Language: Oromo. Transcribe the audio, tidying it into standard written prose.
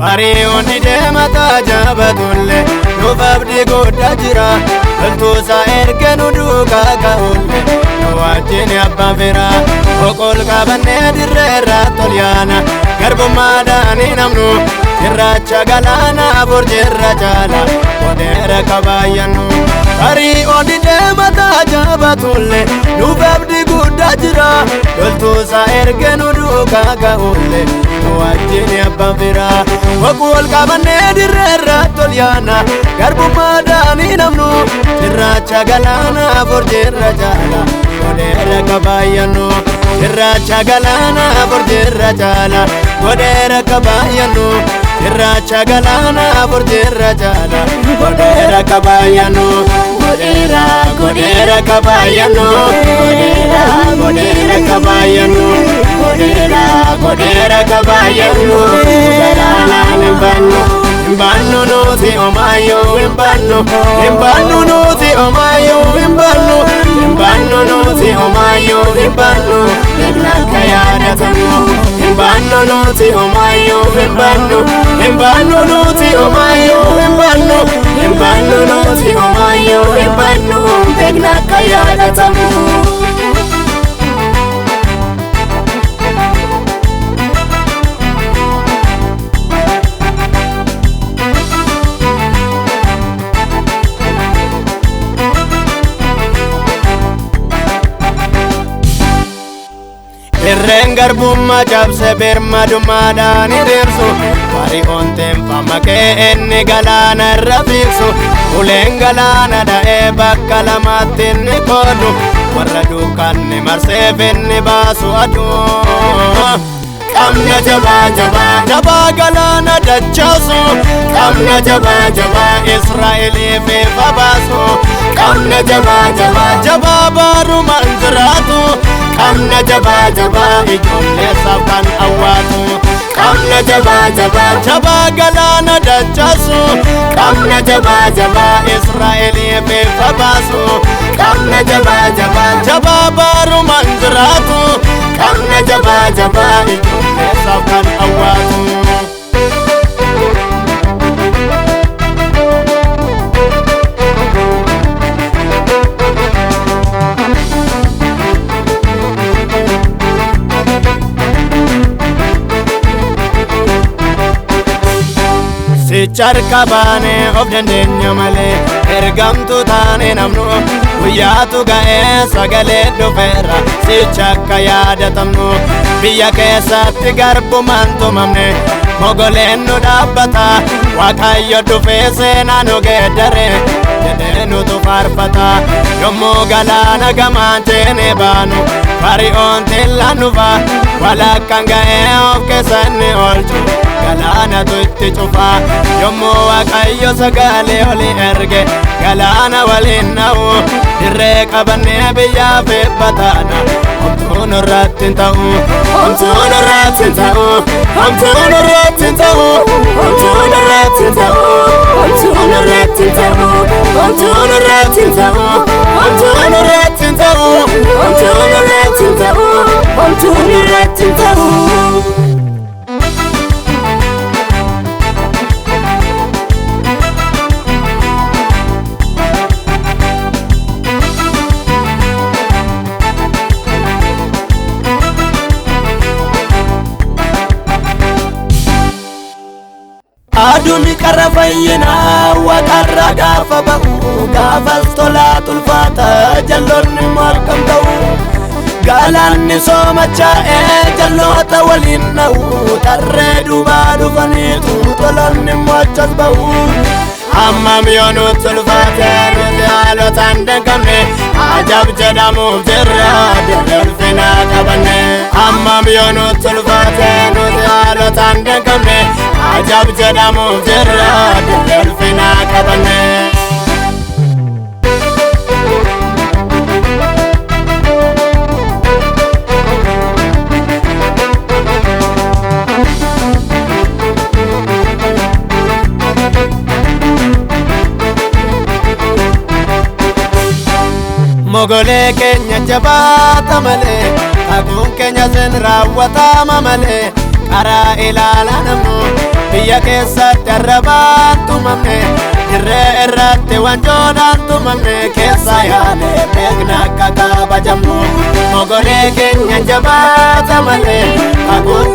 Ariyoonni deemataa jabatulle nuuf abdii guddaa jira. Loltuusaa erga nu duukaa ka'ulle nu wajjin abbaan fira. Boqol qabannee dirreerraa tol yaana garbummaadhaan hin hamnu. Cirracha galaana borjeerra jaala odeera kabaayyannu. Ariyoonni deemataa jabatulle nuuf abdii guddaa jira. Loltuusaa erga nu duukaa ka'ulle nu wajjin abbaan fira. Boqol qabannee dirreerraa tol yaana garbummaadhaan hin hamnu. Cirracha galaana borjeerra jaala odeera kabaayyannu. Cirracha galaana borjeerra jaala odeera kabaayyannu. Cirracha galaana borjeerra jaala odeera kabaayyannu. Godera godera kabaayyannu. Godera kabaayyannu. Godera kabaayyannu. Galaanaan hin bannu. Imbannu nuti omayo imbannu. Imbannu nuti omayo imbannu. Imbannu nuti omayo imbannu. Beeknaka yaadatannu. Imbannu nuti omayo imbannu. Imbannu nuti omayo imbannu. Imbannu nuti omayo imbannu. Beeknaka yaadatannu. Irreen garbummaa cabse birmadummaadhaan hiriirsu. Ariyoon teeffama kee inni galaana irra fiigsu. Uleen galaana dha'ee bakka lamaatti inni qoodu. Warra duukaanni marseef inni baasu aduu. Qabna jabaa jabaa jabaa galaana dachaasu. Qabna jabaa jabaa Israa'eliif ifa baasu. Qabna jabaa jabaa jabaa baarumaan jiraatu. Qabna jabaa jabaa ijoollee saafaan awwaatu. Qabna jabaa jabaa jabaa galaana dachaasu. Qabna jabaa jabaa Israa'eliif ifa baasu. Qabna jabaa jabaa jabaa baarumaan jiraatu. Qabna jabaa jabaa ijoollee saafaan awwaatu. Sicharka baane of dandeenya malee ergamtu taane namnu. Guyyaatu ga'ee sagalee dhufeera sichakka yaadatamnu. Biyya keessatti garbumaan tumamne mogoleen nu dhaabbata. Waaqayyo dhufee seenaa nu geeddare jedhee nutu faarfata. Yommuu galaana gamaan jeenee baanu Ariyoon tilla nufa. Walakkaan ga'ee of keessa inni oolchu galaanatu itti cufa. Yommuu Waaqayyo sagalee oli erge galaana waliin na'u. Dirree qabannee biyyaaf eebbataana. Homtuu nurratti hin ta'u. Homtuu nurratti hin ta'u. Homtuu nurratti hin ta'u. Homtuu nurratti hin ta'u. Homtuu nurratti hin ta'u. Homtuu nurratti hin ta'u. Homtuu nurratti hin ta'u. Homtuu nurratti hin ta'u. Homtuu nurratti hin ta'u. Aduni qarra fayyina waqarra gaafa ba'u gaafas tolaa tulfaata jalloonni malkam ta'u Galanni soomacha'ee jalloota waliin na'u tarree duubaa dhufaniitu tolonni mochas ba'u Hammam yoo nutti ulfaate nuti haalotaan danqabne ajab jedhamuuf jirra dirree ulfinaa qabanne Hammam yoo nutti ulfaate nuti haalotaan danqabne ajab jedhamuuf jirra dirree ulfinaa qabanne Mogole keenya jabaata malee Kakuun keenya sen raawwatama malee Karaa ilaalaa namnu biyya keessatti arrabaan tumamne Dirree irratti wanjoodhaan tumamne keessa yaanee beekna akka kabajamnu Mogole keenya jabaata malee Kakuun